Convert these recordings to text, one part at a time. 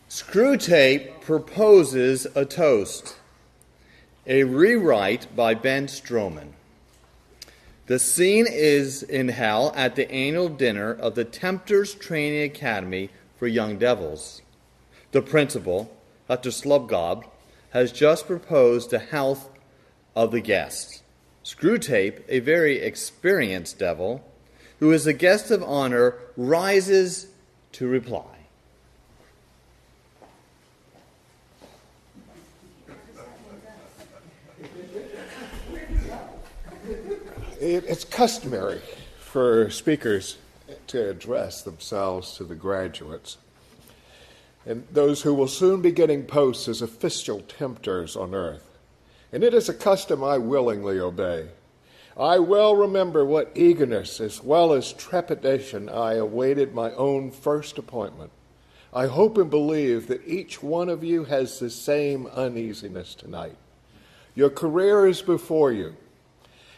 Screwtape proposes a toast, a rewrite by Ben Stroman. The scene is in hell at the annual dinner of the Tempters Training Academy for Young Devils. The principal, Dr. Slubgob, has just proposed the health of the guests. Screwtape, a very experienced devil, who is the guest of honor, rises to reply. It's customary for speakers to address themselves to the graduates and those who will soon be getting posts as official tempters on earth. And it is a custom I willingly obey. I well remember what eagerness as well as trepidation I awaited my own first appointment. I hope and believe that each one of you has the same uneasiness tonight. Your career is before you.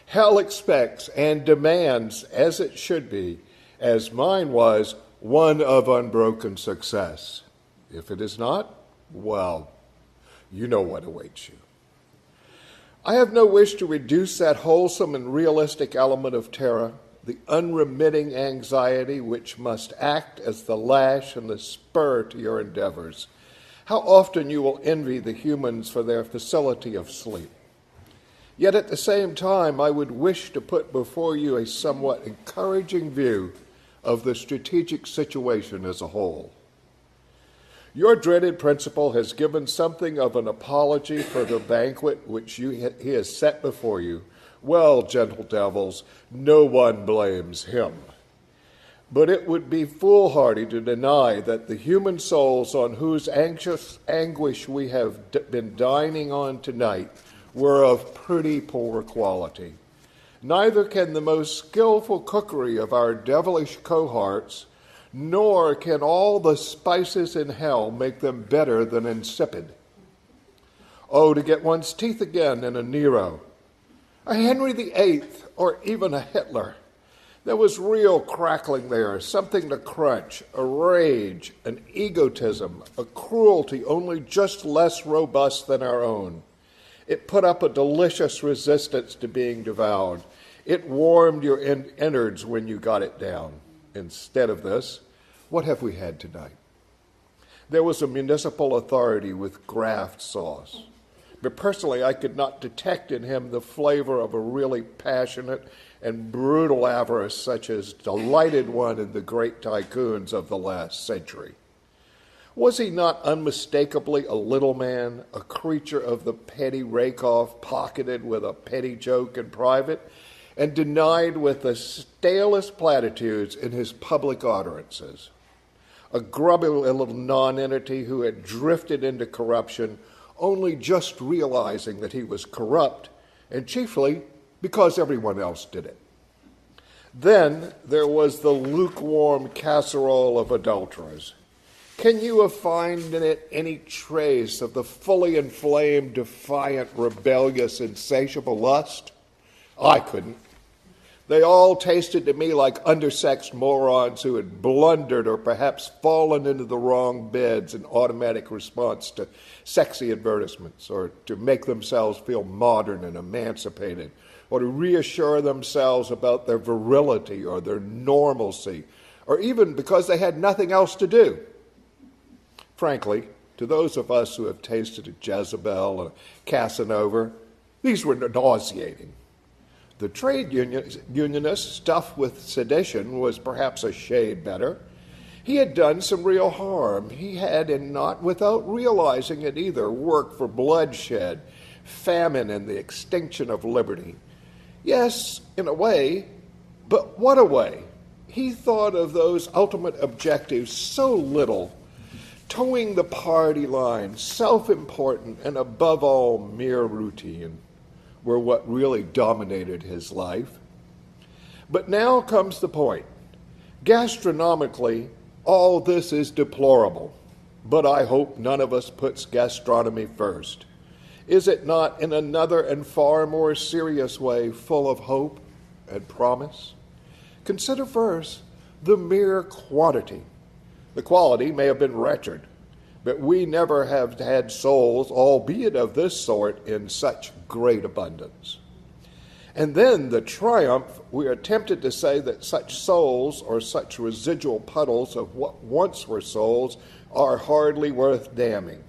Hell expects and demands, as it should be, as mine was, one of unbroken success. If it is not, well, you know what awaits you. I have no wish to reduce that wholesome and realistic element of terror, the unremitting anxiety which must act as the lash and the spur to your endeavors. How often you will envy the humans for their facility of sleep. Yet at the same time, I would wish to put before you a somewhat encouraging view of the strategic situation as a whole. Your dreaded principal has given something of an apology for the banquet which he has set before you. Well, gentle devils, no one blames him. But it would be foolhardy to deny that the human souls on whose anxious anguish we have been dining on tonight were of pretty poor quality. Neither can the most skillful cookery of our devilish cohorts, nor can all the spices in hell make them better than insipid. Oh, to get one's teeth again in a Nero, a Henry VIII, or even a Hitler. There was real crackling there, something to crunch, a rage, an egotism, a cruelty only just less robust than our own. It put up a delicious resistance to being devoured. It warmed your innards when you got it down. Instead of this, what have we had tonight? There was a municipal authority with graft sauce. But personally, I could not detect in him the flavor of a really passionate and brutal avarice such as delighted one in the great tycoons of the last century. Was he not unmistakably a little man, a creature of the petty rake-off, pocketed with a petty joke in private, and denied with the stalest platitudes in his public utterances? A grubby little nonentity who had drifted into corruption, only just realizing that he was corrupt, and chiefly because everyone else did it. Then there was the lukewarm casserole of adulterers. Can you find in it any trace of the fully inflamed, defiant, rebellious, insatiable lust? I couldn't. They all tasted to me like undersexed morons who had blundered or perhaps fallen into the wrong beds in automatic response to sexy advertisements, or to make themselves feel modern and emancipated, or to reassure themselves about their virility or their normalcy, or even because they had nothing else to do. Frankly, to those of us who have tasted a Jezebel and a Casanova, these were nauseating. The trade unionist stuffed with sedition was perhaps a shade better. He had done some real harm. He had, and not without realizing it either, worked for bloodshed, famine, and the extinction of liberty. Yes, in a way, but what a way. He thought of those ultimate objectives so little, towing the party line, self-important, and above all, mere routine, were what really dominated his life. But now comes the point. Gastronomically, all this is deplorable, but I hope none of us puts gastronomy first. Is it not in another and far more serious way full of hope and promise? Consider first the mere quantity. The quality may have been wretched, But we never have had souls, albeit of this sort, in such great abundance. And then the triumph, we are tempted to say that such souls or such residual puddles of what once were souls are hardly worth damning.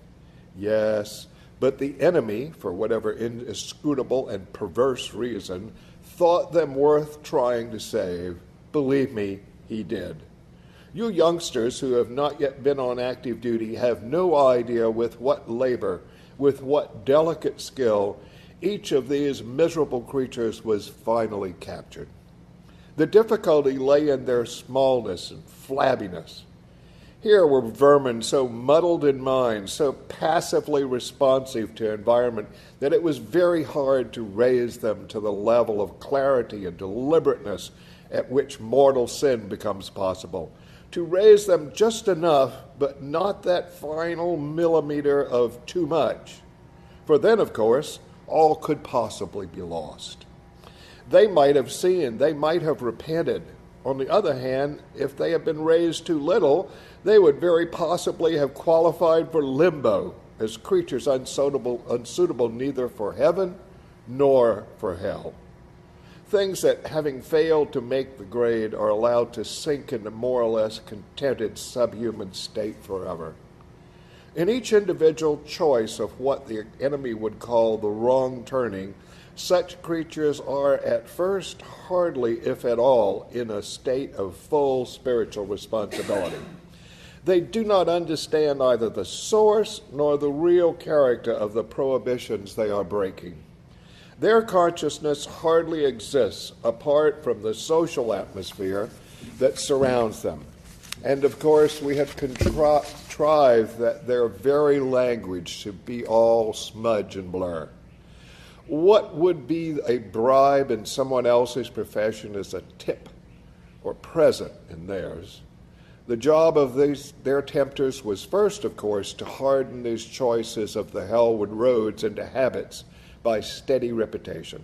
Yes, but the enemy, for whatever inscrutable and perverse reason, thought them worth trying to save. Believe me, he did. You youngsters who have not yet been on active duty have no idea with what labor, with what delicate skill, each of these miserable creatures was finally captured. The difficulty lay in their smallness and flabbiness. Here were vermin so muddled in mind, so passively responsive to environment, that it was very hard to raise them to the level of clarity and deliberateness at which mortal sin becomes possible. To raise them just enough, but not that final millimeter of too much. For then, of course, all could possibly be lost. They might have sinned, they might have repented. On the other hand, if they had been raised too little, they would very possibly have qualified for limbo as creatures unsuitable neither for heaven nor for hell. Things that, having failed to make the grade, are allowed to sink into more or less contented subhuman state forever. In each individual choice of what the enemy would call the wrong turning, such creatures are at first hardly, if at all, in a state of full spiritual responsibility. They do not understand either the source nor the real character of the prohibitions they are breaking. Their consciousness hardly exists apart from the social atmosphere that surrounds them. And of course, we have contrived that their very language should be all smudge and blur. What would be a bribe in someone else's profession is a tip or present in theirs. The job of their tempters was first, of course, to harden these choices of the hellward roads into habits by steady repetition.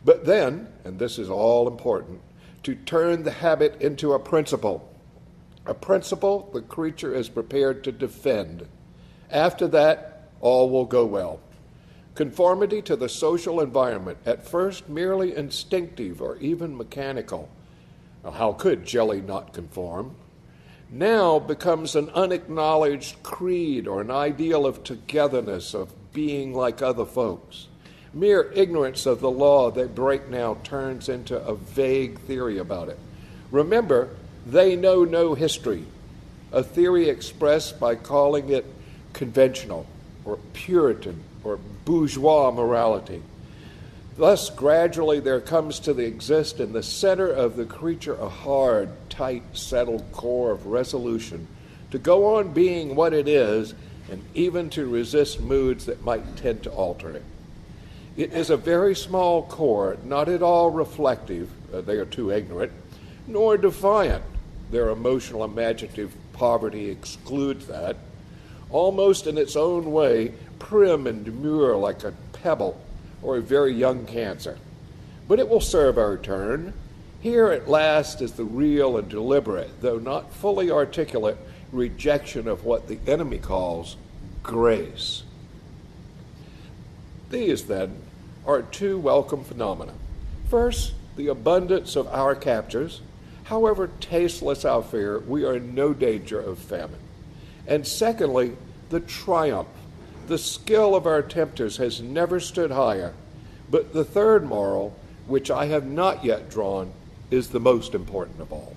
But then, and this is all important, to turn the habit into a principle. A principle the creature is prepared to defend. After that, all will go well. Conformity to the social environment, at first merely instinctive or even mechanical. Now, how could jelly not conform? Now becomes an unacknowledged creed or an ideal of togetherness, of being like other folks. Mere ignorance of the law they break now turns into a vague theory about it. Remember, they know no history, a theory expressed by calling it conventional or Puritan or bourgeois morality. Thus, gradually there comes to exist in the center of the creature a hard, tight, settled core of resolution to go on being what it is and even to resist moods that might tend to alter it. It is a very small core, not at all reflective, they are too ignorant, nor defiant. Their emotional imaginative poverty excludes that. Almost in its own way, prim and demure like a pebble or a very young cancer. But it will serve our turn. Here at last is the real and deliberate, though not fully articulate, rejection of what the enemy calls grace. These, then, are two welcome phenomena. First, the abundance of our captures. However tasteless our fare, we are in no danger of famine. And secondly, the triumph. The skill of our tempters has never stood higher. But the third moral, which I have not yet drawn, is the most important of all.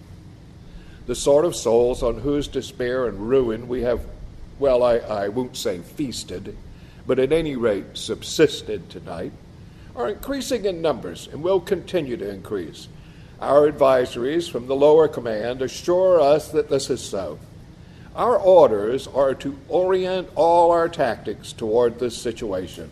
The sort of souls on whose despair and ruin we have, well, I won't say feasted, but at any rate subsisted tonight, are increasing in numbers and will continue to increase. Our advisories from the lower command assure us that this is so. Our orders are to orient all our tactics toward this situation.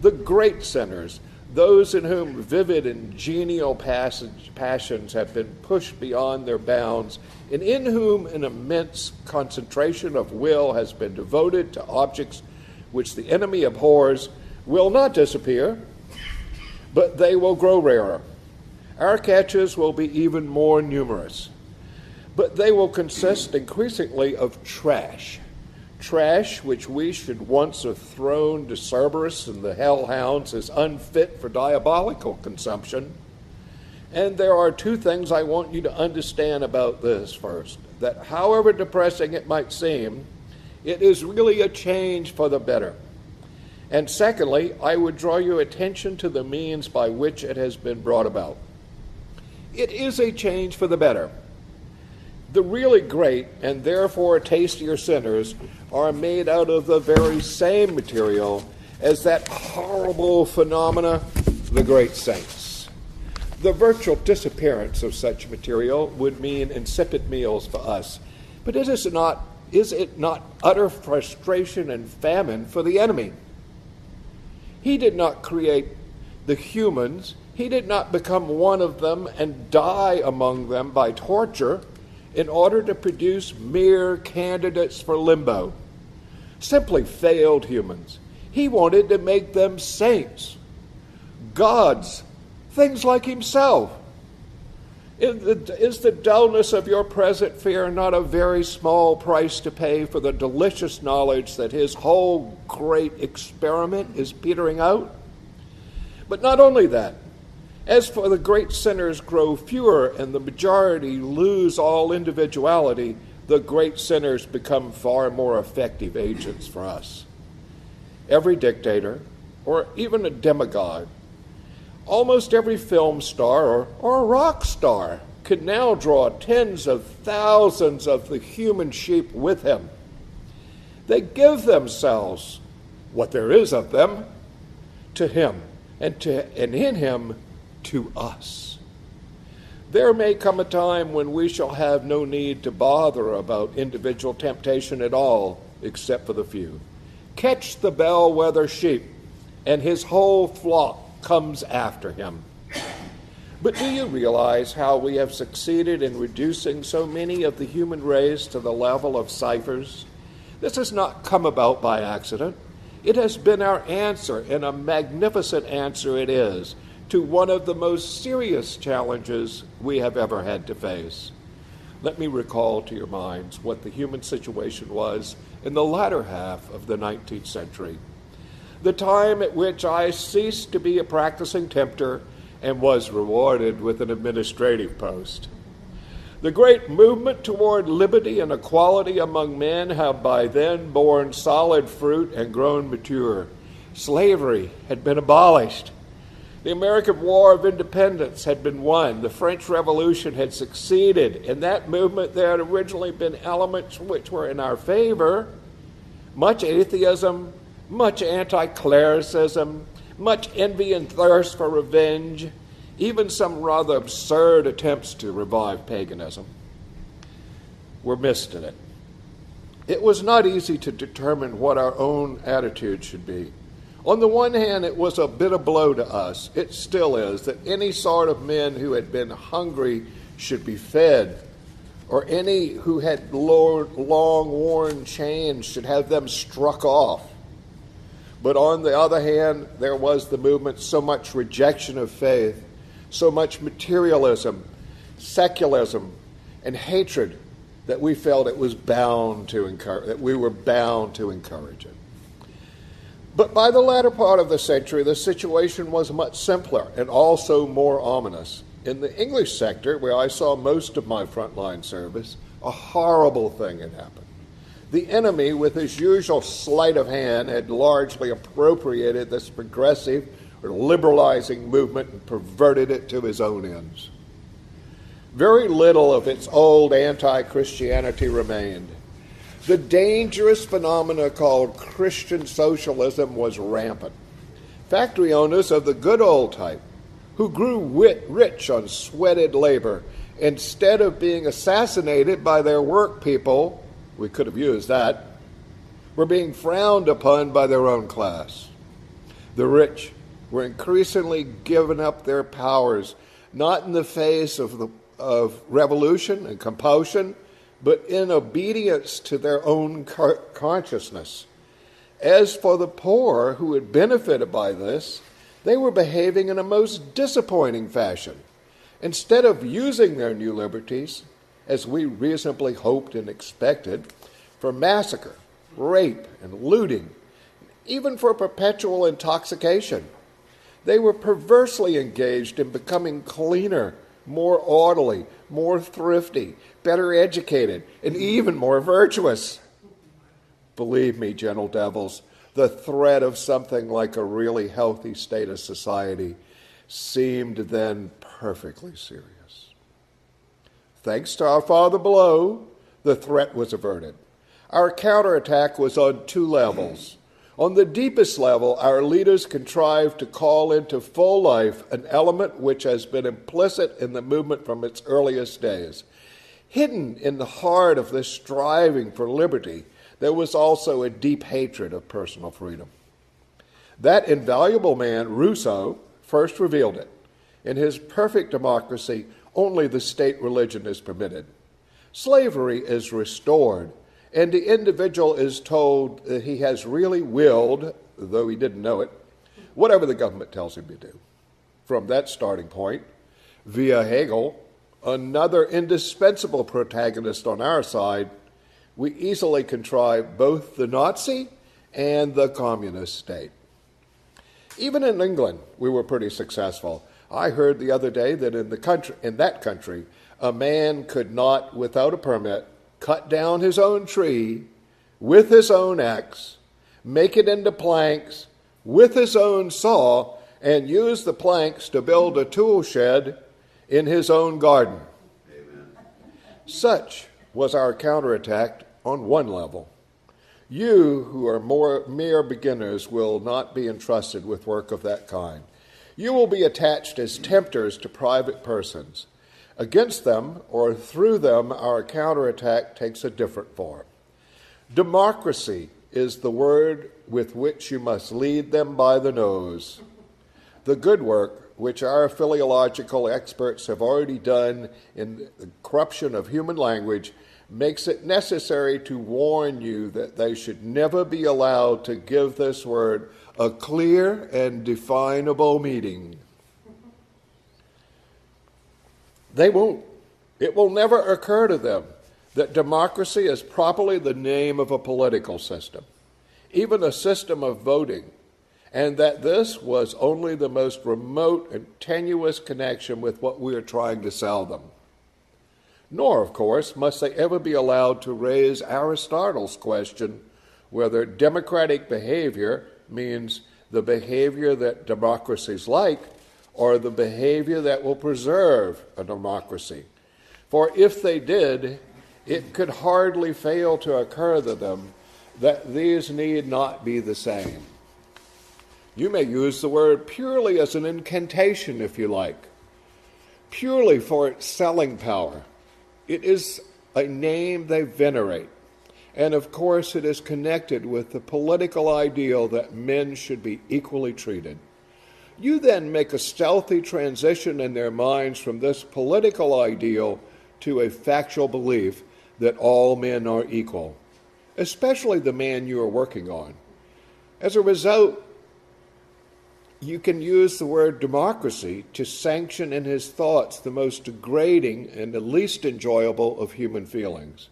The great sinners, those in whom vivid and genial passions have been pushed beyond their bounds, and in whom an immense concentration of will has been devoted to objects which the enemy abhors, will not disappear, but they will grow rarer. Our catches will be even more numerous, but they will consist increasingly of trash. Trash which we should once have thrown to Cerberus and the hellhounds is unfit for diabolical consumption. And there are two things I want you to understand about this first. That however depressing it might seem, it is really a change for the better. And secondly, I would draw your attention to the means by which it has been brought about. It is a change for the better. The really great and therefore tastier sinners are made out of the very same material as that horrible phenomena, the great saints. The virtual disappearance of such material would mean insipid meals for us. But is it not utter frustration and famine for the enemy? He did not create the humans. He did not become one of them and die among them by torture in order to produce mere candidates for limbo. Simply failed humans. He wanted to make them saints, gods, things like himself. Is the dullness of your present fear not a very small price to pay for the delicious knowledge that his whole great experiment is petering out? But not only that, as for the great sinners grow fewer and the majority lose all individuality, the great sinners become far more effective agents for us. Every dictator, or even a demagogue, almost every film star or a rock star could now draw tens of thousands of the human sheep with him. They give themselves, what there is of them, to him, and in him to us. There may come a time when we shall have no need to bother about individual temptation at all, except for the few. Catch the bellwether sheep, and his whole flock comes after him. But do you realize how we have succeeded in reducing so many of the human race to the level of ciphers? This has not come about by accident. It has been our answer, and a magnificent answer it is, to one of the most serious challenges we have ever had to face. Let me recall to your minds what the human situation was in the latter half of the 19th century, the time at which I ceased to be a practicing tempter and was rewarded with an administrative post. The great movement toward liberty and equality among men had by then borne solid fruit and grown mature. Slavery had been abolished. The American War of Independence had been won. The French Revolution had succeeded. In that movement, there had originally been elements which were in our favor. Much atheism, much anti-clericism, much envy and thirst for revenge, even some rather absurd attempts to revive paganism were missed in it. It was not easy to determine what our own attitude should be. On the one hand, it was a bitter blow to us. It still is, that any sort of men who had been hungry should be fed, or any who had long-worn chains should have them struck off. But on the other hand, there was the movement, so much rejection of faith, so much materialism, secularism, and hatred that we felt it was bound to encourage, that we were bound to encourage it. But by the latter part of the century, the situation was much simpler and also more ominous. In the English sector, where I saw most of my frontline service, a horrible thing had happened. The enemy, with his usual sleight of hand, had largely appropriated this progressive or liberalizing movement and perverted it to his own ends. Very little of its old anti-Christianity remained. The dangerous phenomena called Christian socialism was rampant. Factory owners of the good old type, who grew rich on sweated labor, instead of being assassinated by their work people, we could have used that, were being frowned upon by their own class. The rich were increasingly giving up their powers, not in the face of revolution and compulsion, but in obedience to their own consciousness. As for the poor who had benefited by this, they were behaving in a most disappointing fashion. Instead of using their new liberties, as we reasonably hoped and expected, for massacre rape, and looting, even for perpetual intoxication. They were perversely engaged in becoming cleaner, more orderly, more thrifty, better educated, and even more virtuous. Believe me, gentle devils, the threat of something like a really healthy state of society seemed then perfectly serious. Thanks to our Father below, the threat was averted. Our counterattack was on two levels. On the deepest level, our leaders contrived to call into full life an element which has been implicit in the movement from its earliest days. Hidden in the heart of this striving for liberty, there was also a deep hatred of personal freedom. That invaluable man, Rousseau, first revealed it. In his perfect democracy, only the state religion is permitted. Slavery is restored, and the individual is told that he has really willed, though he didn't know it, whatever the government tells him to do. From that starting point, via Hegel, another indispensable protagonist on our side, we easily contrive both the Nazi and the communist state. Even in England, we were pretty successful. I heard the other day that in that country, a man could not, without a permit, cut down his own tree with his own axe, make it into planks with his own saw, and use the planks to build a tool shed in his own garden. Amen. Such was our counterattack on one level. You, who are mere beginners, will not be entrusted with work of that kind. You will be attached as tempters to private persons. Against them, or through them, our counterattack takes a different form. Democracy is the word with which you must lead them by the nose. The good work which our philological experts have already done in the corruption of human language makes it necessary to warn you that they should never be allowed to give this word a clear and definable meaning. They won't. It will never occur to them that democracy is properly the name of a political system, even a system of voting, and that this was only the most remote and tenuous connection with what we are trying to sell them. Nor, of course, must they ever be allowed to raise Aristotle's question whether democratic behavior means the behavior that democracies like or the behavior that will preserve a democracy. For if they did, it could hardly fail to occur to them that these need not be the same. You may use the word purely as an incantation, if you like, purely for its selling power. It is a name they venerate, and of course it is connected with the political ideal that men should be equally treated. You then make a stealthy transition in their minds from this political ideal to a factual belief that all men are equal, especially the man you are working on. As a result, you can use the word democracy to sanction in his thoughts the most degrading and the least enjoyable of human feelings.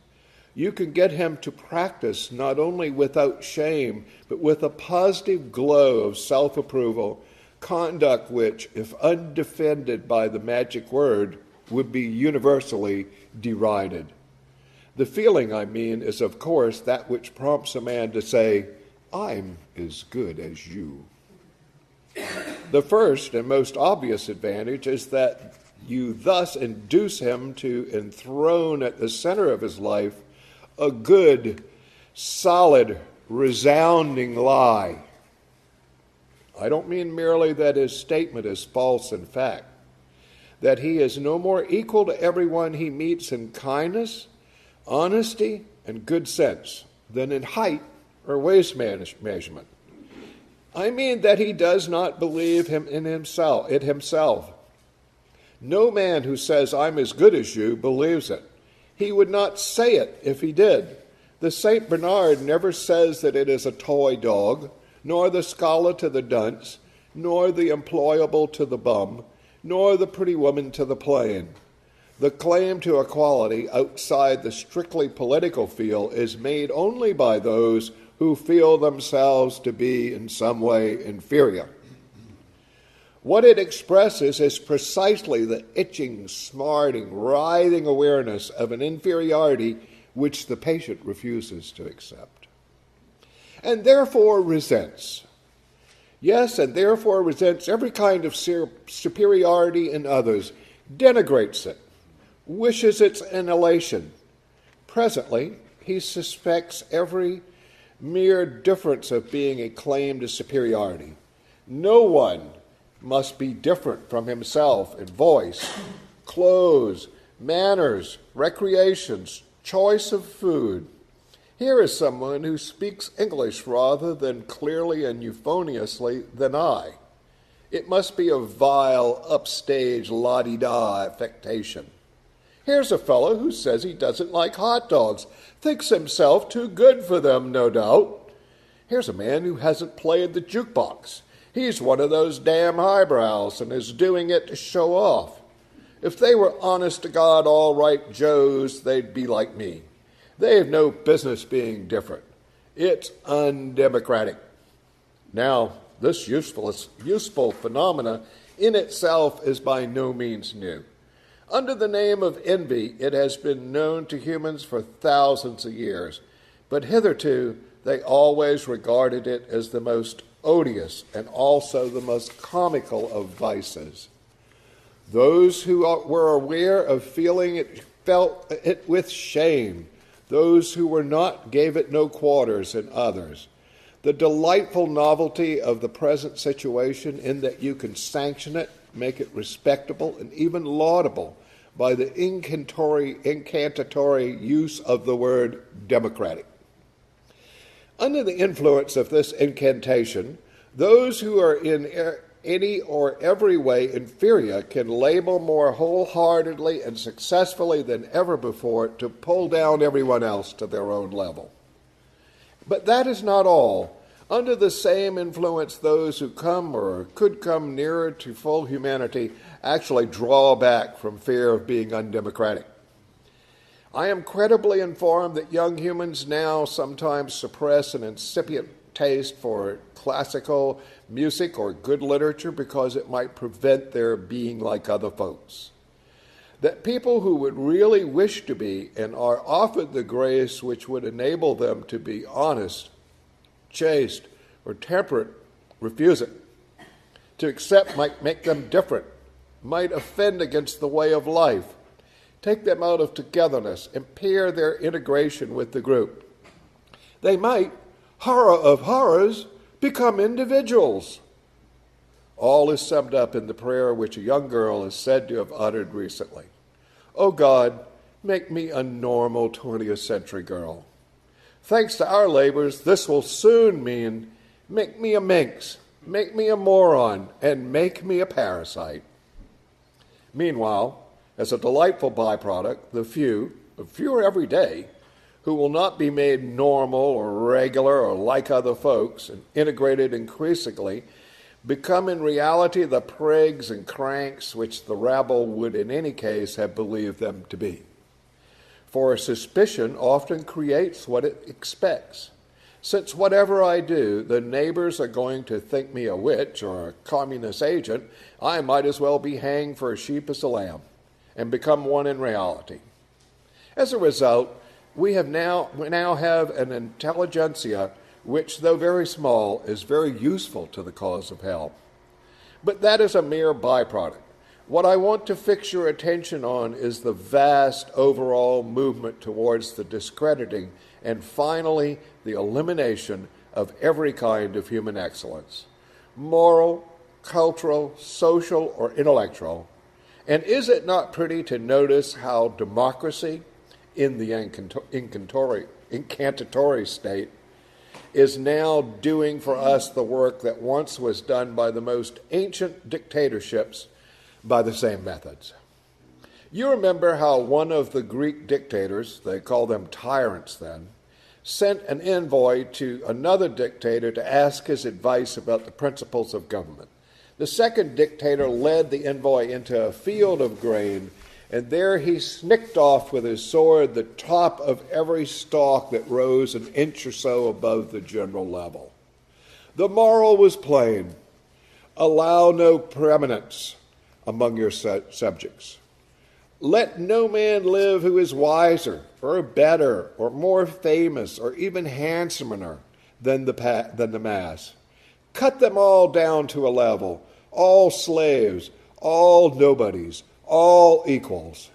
You can get him to practice not only without shame, but with a positive glow of self-approval, conduct which, if undefended by the magic word, would be universally derided. The feeling, I mean, is of course that which prompts a man to say, "I'm as good as you." The first and most obvious advantage is that you thus induce him to enthrone at the center of his life a good, solid, resounding lie. I don't mean merely that his statement is false in fact, that he is no more equal to everyone he meets in kindness, honesty, and good sense than in height or waist measurement. I mean that he does not believe in himself. No man who says, "I'm as good as you," believes it. He would not say it if he did. The St. Bernard never says that it is a toy dog, nor the scholar to the dunce, nor the employable to the bum, nor the pretty woman to the plain. The claim to equality outside the strictly political field is made only by those who feel themselves to be in some way inferior. What it expresses is precisely the itching, smarting, writhing awareness of an inferiority which the patient refuses to accept, and therefore resents. Yes, and therefore resents every kind of superiority in others, denigrates it, wishes its annihilation. Presently, he suspects every mere difference of being a claim to superiority. No one must be different from himself in voice, clothes, manners, recreations, choice of food. Here is someone who speaks English rather than clearly and euphoniously than I. It must be a vile, upstage, la-di-da affectation. Here's a fellow who says he doesn't like hot dogs, thinks himself too good for them, no doubt. Here's a man who hasn't played the jukebox. He's one of those damn highbrows and is doing it to show off. If they were honest-to-God, all-right Joes, they'd be like me. They have no business being different. It's undemocratic. Now, this useful phenomena in itself is by no means new. Under the name of envy, it has been known to humans for thousands of years, but hitherto they always regarded it as the most odious and also the most comical of vices. Those who were aware of feeling it felt it with shame. Those who were not gave it no quarters in others. The delightful novelty of the present situation in that you can sanction it, make it respectable, and even laudable by the incantatory use of the word democratic. Under the influence of this incantation, those who are in any or every way inferior can label more wholeheartedly and successfully than ever before to pull down everyone else to their own level. But that is not all. Under the same influence, those who come or could come nearer to full humanity actually draw back from fear of being undemocratic. I am credibly informed that young humans now sometimes suppress an incipient taste for classical music or good literature because it might prevent their being like other folks. That people who would really wish to be and are offered the grace which would enable them to be honest, chaste, or temperate refuse it. To accept might make them different, might offend against the way of life, take them out of togetherness, impair their integration with the group. They might, horror of horrors, become individuals. All is summed up in the prayer which a young girl is said to have uttered recently. Oh God, make me a normal 20th century girl. Thanks to our labors, this will soon mean make me a minx, make me a moron, and make me a parasite. Meanwhile, as a delightful byproduct, the fewer every day, who will not be made normal or regular or like other folks and integrated increasingly, become in reality the prigs and cranks which the rabble would in any case have believed them to be. For suspicion often creates what it expects. Since whatever I do, the neighbors are going to think me a witch or a communist agent, I might as well be hanged for a sheep as a lamb and become one in reality. As a result, we now have an intelligentsia which, though very small, is very useful to the cause of hell. But that is a mere byproduct. What I want to fix your attention on is the vast overall movement towards the discrediting and finally the elimination of every kind of human excellence, moral, cultural, social, or intellectual. And is it not pretty to notice how democracy, in the incantatory state, is now doing for us the work that once was done by the most ancient dictatorships by the same methods? You remember how one of the Greek dictators, they called them tyrants then, sent an envoy to another dictator to ask his advice about the principles of government. The second dictator led the envoy into a field of grain and there he snicked off with his sword the top of every stalk that rose an inch or so above the general level. The moral was plain: allow no preeminence among your subjects. Let no man live who is wiser or better or more famous or even handsomer than the mass. Cut them all down to a level, all slaves, all nobodies, all equals.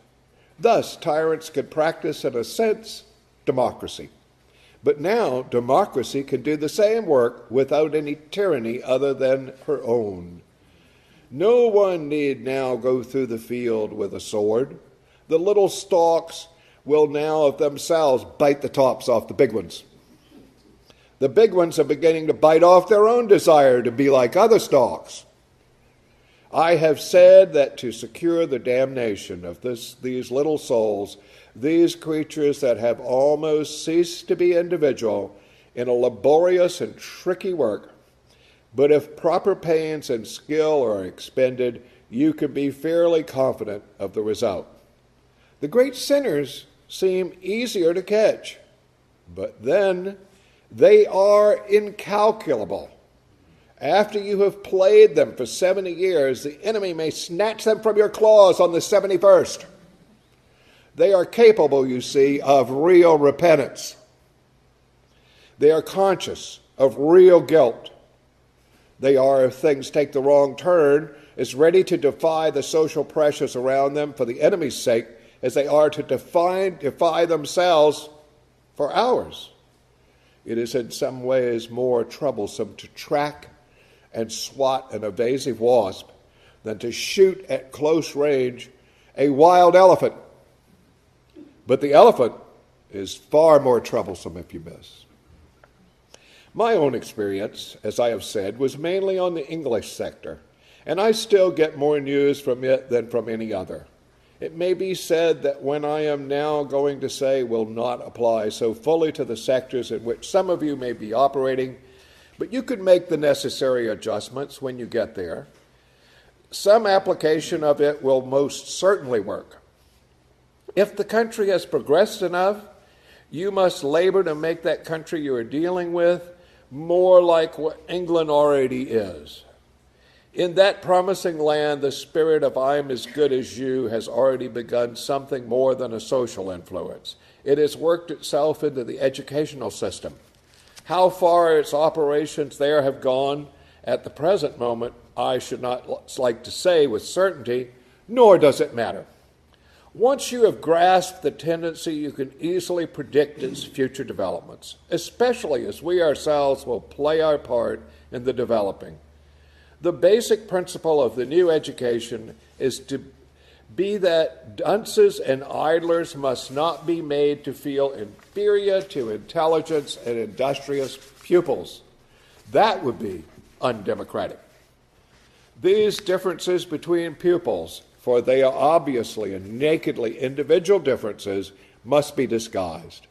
Thus, tyrants could practice, in a sense, democracy. But now, democracy can do the same work without any tyranny other than her own. No one need now go through the field with a sword. The little stalks will now of themselves bite the tops off the big ones. The big ones are beginning to bite off their own desire to be like other stalks. I have said that to secure the damnation of these little souls, these creatures that have almost ceased to be individual in a laborious and tricky work, but if proper pains and skill are expended, you can be fairly confident of the result. The great sinners seem easier to catch, but then they are incalculable. After you have played them for 70 years, the enemy may snatch them from your claws on the 71st. They are capable, you see, of real repentance. They are conscious of real guilt. They are, if things take the wrong turn, as ready to defy the social pressures around them for the enemy's sake as they are to defy themselves for ours. It is in some ways more troublesome to track and swat an evasive wasp than to shoot at close range a wild elephant. But the elephant is far more troublesome if you miss. My own experience, as I have said, was mainly on the English sector, and I still get more news from it than from any other. It may be said that what I am now going to say will not apply so fully to the sectors in which some of you may be operating, but you could make the necessary adjustments when you get there. Some application of it will most certainly work. If the country has progressed enough, you must labor to make that country you are dealing with more like what England already is. In that promising land, the spirit of "I'm as good as you" has already begun something more than a social influence. It has worked itself into the educational system. How far its operations there have gone at the present moment, I should not like to say with certainty, nor does it matter. Once you have grasped the tendency, you can easily predict its future developments, especially as we ourselves will play our part in the developing. The basic principle of the new education is to be that dunces and idlers must not be made to feel inferior to intelligent and industrious pupils. That would be undemocratic. These differences between pupils, for they are obviously and nakedly individual differences, must be disguised.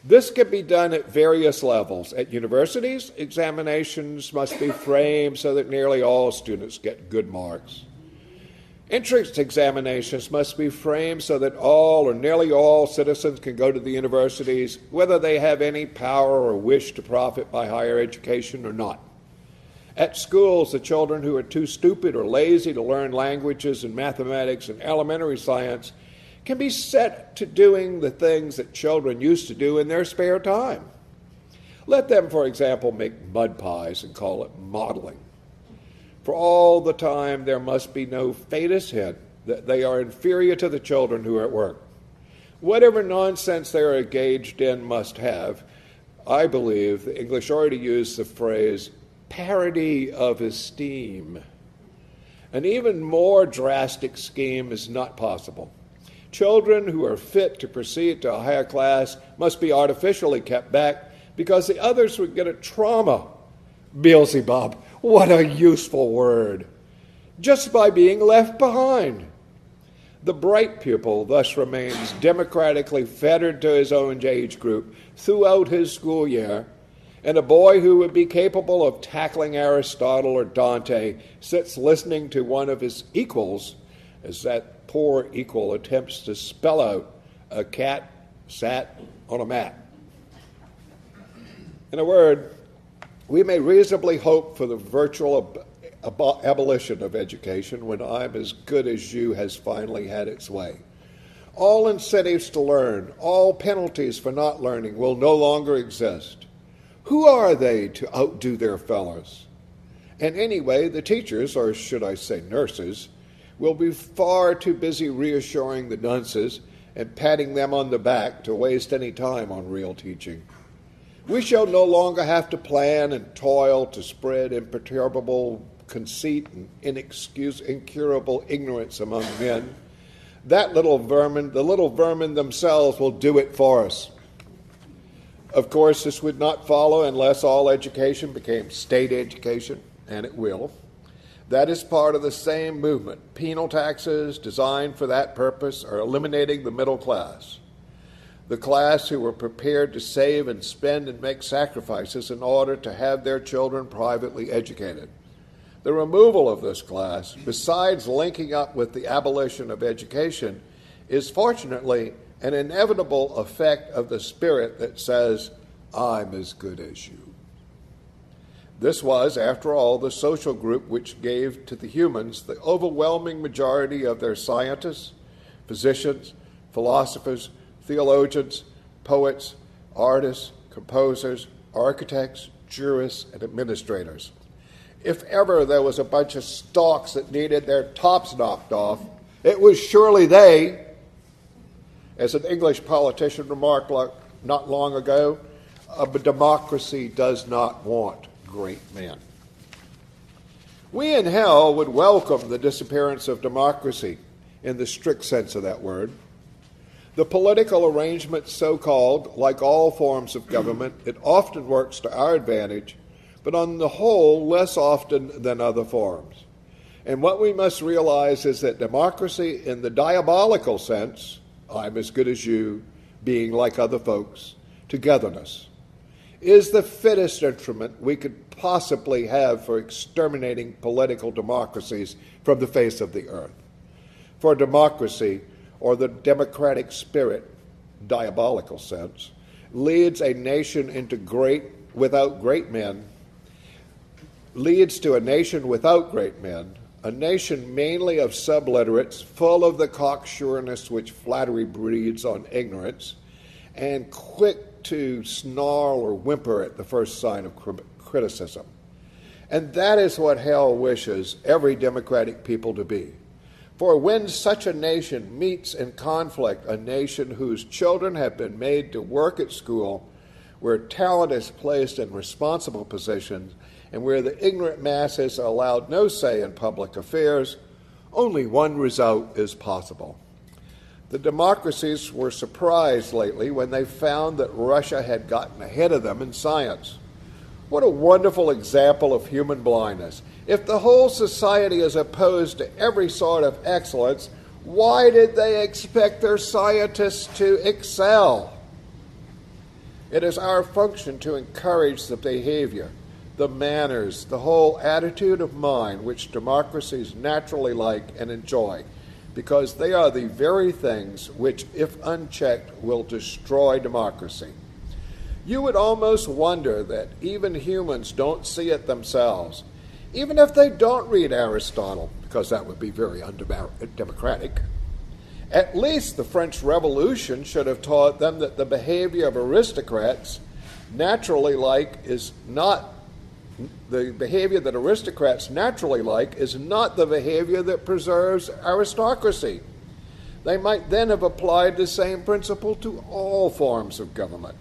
This can be done at various levels. At universities, examinations must be framed so that nearly all students get good marks. Entrance examinations must be framed so that all or nearly all citizens can go to the universities, whether they have any power or wish to profit by higher education or not. At schools, the children who are too stupid or lazy to learn languages and mathematics and elementary science can be set to doing the things that children used to do in their spare time. Let them, for example, make mud pies and call it modeling. For all the time, there must be no faintest hint that they are inferior to the children who are at work. Whatever nonsense they are engaged in must have, I believe, the English already use the phrase, parity of esteem. An even more drastic scheme is not possible. Children who are fit to proceed to a higher class must be artificially kept back because the others would get a trauma. Beelzebub, what a useful word! Just by being left behind. The bright pupil thus remains democratically fettered to his own age group throughout his school year, and a boy who would be capable of tackling Aristotle or Dante sits listening to one of his equals, as that poor equal attempts to spell out a cat sat on a mat. In a word, we may reasonably hope for the virtual abolition of education when I'm as good as you has finally had its way. All incentives to learn, all penalties for not learning will no longer exist. Who are they to outdo their fellows? And anyway, the teachers, or should I say nurses, will be far too busy reassuring the dunces and patting them on the back to waste any time on real teaching. We shall no longer have to plan and toil to spread imperturbable conceit and incurable ignorance among men. That little vermin, the little vermin themselves will do it for us. Of course, this would not follow unless all education became state education, and it will. That is part of the same movement. Penal taxes designed for that purpose are eliminating the middle class, the class who were prepared to save and spend and make sacrifices in order to have their children privately educated. The removal of this class, besides linking up with the abolition of education, is fortunately an inevitable effect of the spirit that says, I'm as good as you. This was, after all, the social group which gave to the humans the overwhelming majority of their scientists, physicians, philosophers, theologians, poets, artists, composers, architects, jurists, and administrators. If ever there was a bunch of stalks that needed their tops knocked off, it was surely they. As an English politician remarked not long ago, a democracy does not want great men. We in hell would welcome the disappearance of democracy in the strict sense of that word. The political arrangement, so-called, like all forms of government, it often works to our advantage, but on the whole, less often than other forms. And what we must realize is that democracy, in the diabolical sense, I'm as good as you, being like other folks, togetherness, is the fittest instrument we could possibly have for exterminating political democracies from the face of the earth. For democracy, or the democratic spirit, diabolical sense, leads a nation into without great men, leads to a nation without great men, a nation mainly of subliterates, full of the cocksureness which flattery breeds on ignorance, and quick to snarl or whimper at the first sign of criticism. And that is what hell wishes every democratic people to be. For when such a nation meets in conflict a nation whose children have been made to work at school, where talent is placed in responsible positions, and where the ignorant masses are allowed no say in public affairs, only one result is possible. The democracies were surprised lately when they found that Russia had gotten ahead of them in science. What a wonderful example of human blindness. If the whole society is opposed to every sort of excellence, why did they expect their scientists to excel? It is our function to encourage the behavior, the manners, the whole attitude of mind which democracies naturally like and enjoy, because they are the very things which, if unchecked, will destroy democracy. You would almost wonder that even humans don't see it themselves, even if they don't read Aristotle, because that would be very undemocratic. At least the French Revolution should have taught them that the behavior of aristocrats naturally like is not the behavior that aristocrats naturally like is not the behavior that preserves aristocracy. They might then have applied the same principle to all forms of government.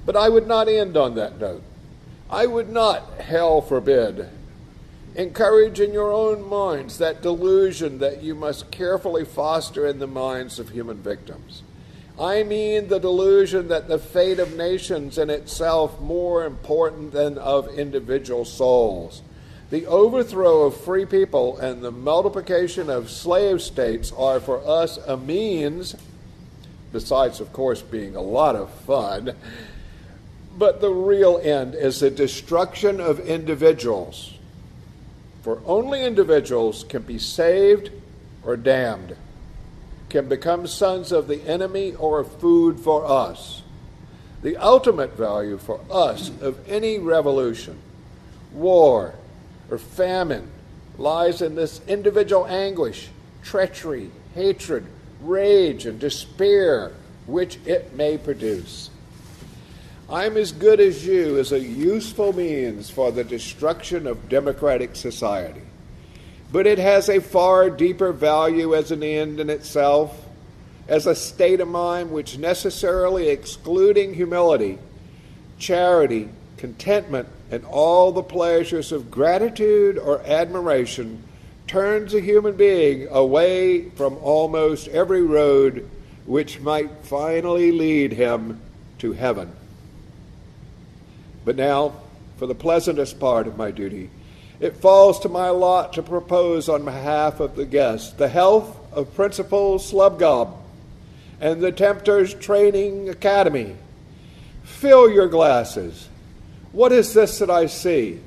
But I would not end on that note. I would not, hell forbid, encourage in your own minds that delusion that you must carefully foster in the minds of human victims. I mean the delusion that the fate of nations in itself more important than of individual souls. The overthrow of free people and the multiplication of slave states are for us a means, besides of course being a lot of fun, but the real end is the destruction of individuals. For only individuals can be saved or damned, can become sons of the enemy or food for us. The ultimate value for us of any revolution, war, or famine lies in this individual anguish, treachery, hatred, rage, and despair which it may produce. I'm as good as you as a useful means for the destruction of democratic society. But it has a far deeper value as an end in itself, as a state of mind which necessarily, excluding humility, charity, contentment, and all the pleasures of gratitude or admiration, turns a human being away from almost every road which might finally lead him to heaven. But now, for the pleasantest part of my duty, it falls to my lot to propose on behalf of the guests the health of Principal Slubgob and the Tempter's Training Academy. Fill your glasses. What is this that I see?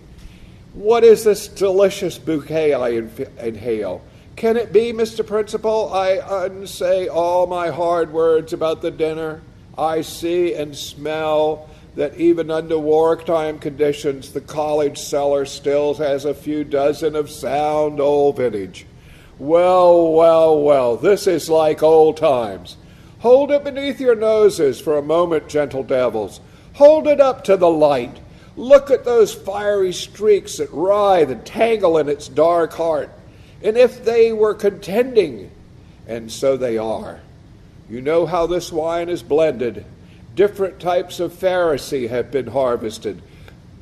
What is this delicious bouquet I inhale? Can it be, Mr. Principal, I unsay all my hard words about the dinner? I see and smell that even under wartime conditions, the college cellar still has a few dozen of sound old vintage. Well, well, well, this is like old times. Hold it beneath your noses for a moment, gentle devils. Hold it up to the light. Look at those fiery streaks that writhe and tangle in its dark heart. And if they were contending, and so they are, you know how this wine is blended. Different types of Pharisee have been harvested,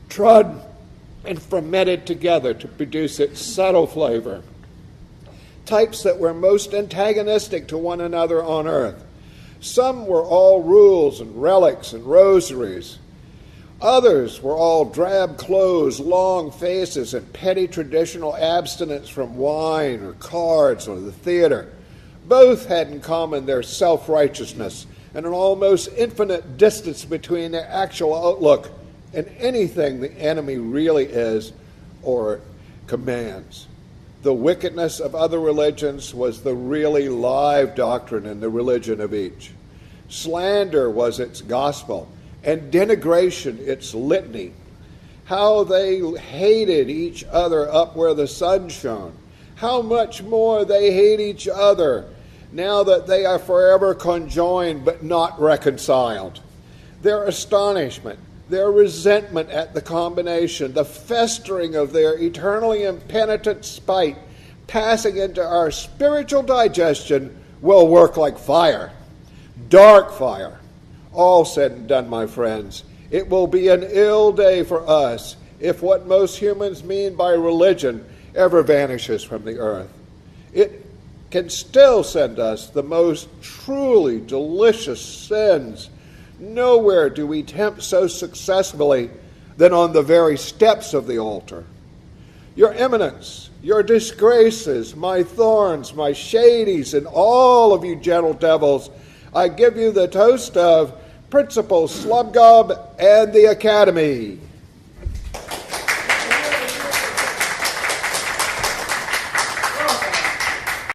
trod and fermented together to produce its subtle flavor. Types that were most antagonistic to one another on earth. Some were all rules and relics and rosaries. Others were all drab clothes, long faces, and petty traditional abstinence from wine or cards or the theater. Both had in common their self-righteousness and an almost infinite distance between their actual outlook and anything the enemy really is or commands. The wickedness of other religions was the really live doctrine in the religion of each. Slander was its gospel, and denigration its litany. How they hated each other up where the sun shone. How much more they hate each other now that they are forever conjoined but not reconciled. Their astonishment, their resentment at the combination, the festering of their eternally impenitent spite passing into our spiritual digestion will work like fire, dark fire. All said and done, my friends, it will be an ill day for us if what most humans mean by religion ever vanishes from the earth. It can still send us the most truly delicious sins. Nowhere do we tempt so successfully than on the very steps of the altar. Your eminence, your disgraces, my thorns, my shadies, and all of you gentle devils, I give you the toast of Principal Slubgob and the Academy.